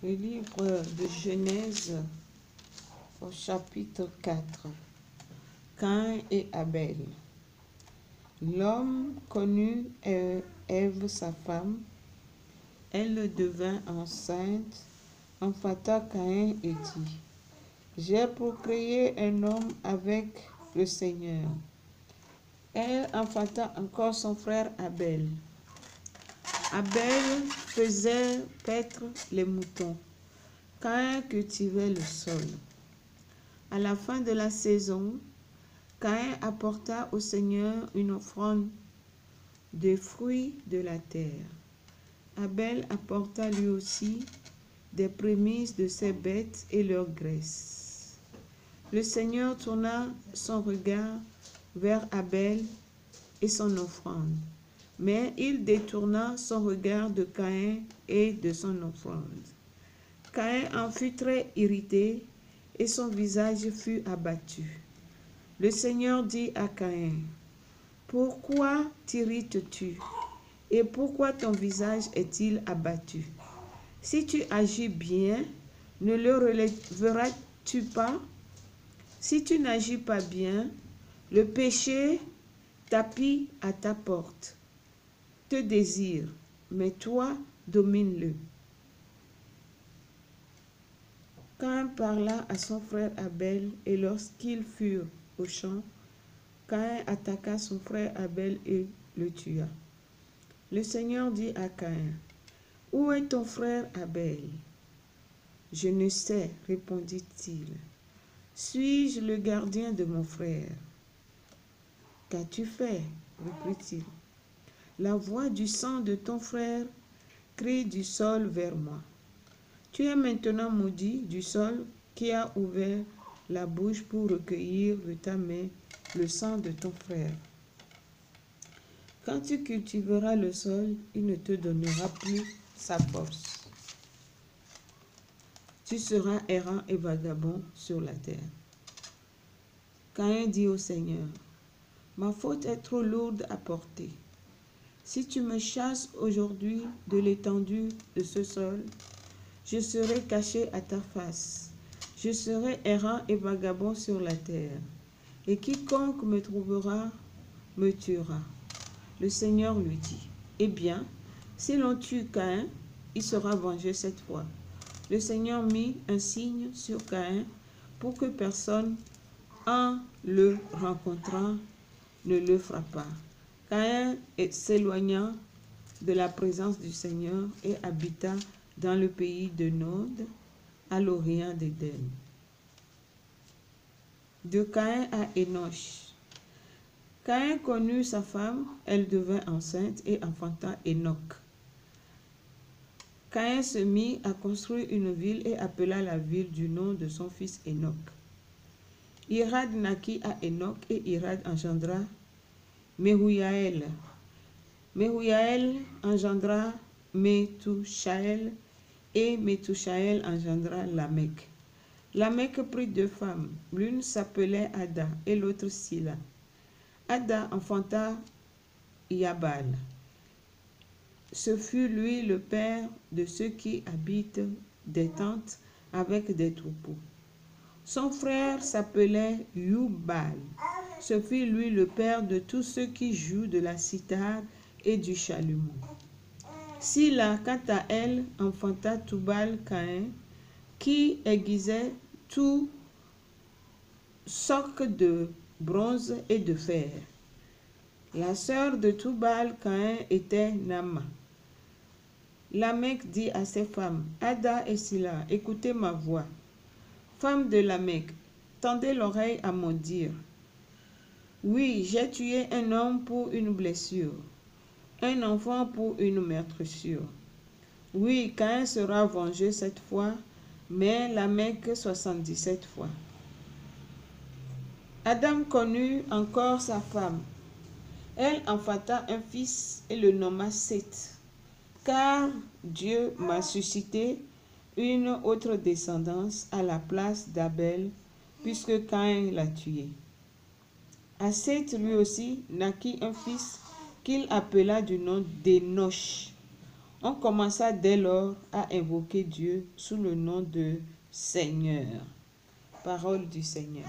Le livre de Genèse au chapitre 4. Caïn et Abel. L'homme connut Ève sa femme. Elle devint enceinte, enfanta Caïn et dit: J'ai procréé un homme avec le Seigneur. Elle enfanta encore son frère Abel. Abel faisait paître les moutons. Caïn cultivait le sol. À la fin de la saison, Caïn apporta au Seigneur une offrande des fruits de la terre. Abel apporta lui aussi des prémices de ses bêtes et leur graisse. Le Seigneur tourna son regard vers Abel et son offrande, mais il détourna son regard de Caïn et de son offrande. Caïn en fut très irrité et son visage fut abattu. Le Seigneur dit à Caïn: Pourquoi t'irrites-tu et pourquoi ton visage est-il abattu? Si tu agis bien, ne le relèveras-tu pas? Si tu n'agis pas bien, le péché tapit à ta porte, te désire, mais toi, domine-le. Caïn parla à son frère Abel, et lorsqu'ils furent au champ, Caïn attaqua son frère Abel et le tua. Le Seigneur dit à Caïn: Où est ton frère Abel? Je ne sais, répondit-il. Suis-je le gardien de mon frère? Qu'as-tu fait? Reprit-il. La voix du sang de ton frère crie du sol vers moi. Tu es maintenant maudit du sol qui a ouvert la bouche pour recueillir de ta main le sang de ton frère. Quand tu cultiveras le sol, il ne te donnera plus sa force. Tu seras errant et vagabond sur la terre. Caïn dit au Seigneur: Ma faute est trop lourde à porter. Si tu me chasses aujourd'hui de l'étendue de ce sol, je serai caché à ta face. Je serai errant et vagabond sur la terre, et quiconque me trouvera me tuera. Le Seigneur lui dit: Eh bien, si l'on tue Caïn, il sera vengé cette fois. Le Seigneur mit un signe sur Caïn pour que personne, en le rencontrant, ne le frappa. Caïn s'éloigna de la présence du Seigneur et habita dans le pays de Nod, à l'orient d'Éden. De Caïn à Énoch. Caïn connut sa femme, elle devint enceinte et enfanta Enoch. Caïn se mit à construire une ville et appela la ville du nom de son fils Enoch. Irad naquit à Enoch et Irad engendra Mehujaël. Mehujaël engendra Methushaël et Methushaël engendra Lamech. Lamech prit deux femmes, l'une s'appelait Ada et l'autre Sila. Ada enfanta Yabal. Ce fut lui le père de ceux qui habitent des tentes avec des troupeaux. Son frère s'appelait Yubal. Ce fut lui le père de tous ceux qui jouent de la cithare et du chalumeau. Sila, quant à elle, enfanta Tubal-Caïn, qui aiguisait tout soc de bronze et de fer. La sœur de Tubal-Caïn était Nama. Lamech dit à ses femmes, Ada et Sila, écoutez ma voix. Femmes de Lamech, tendez l'oreille à mon dire. Oui, j'ai tué un homme pour une blessure, un enfant pour une meurtrissure. Oui, Caïn sera vengé cette fois, mais Lamech 77 fois. Adam connut encore sa femme. Elle enfanta un fils et le nomma Seth, car Dieu m'a suscité une autre descendance à la place d'Abel, puisque Caïn l'a tué. À Seth lui aussi naquit un fils qu'il appela du nom d'Énoch. On commença dès lors à invoquer Dieu sous le nom de Seigneur. Parole du Seigneur.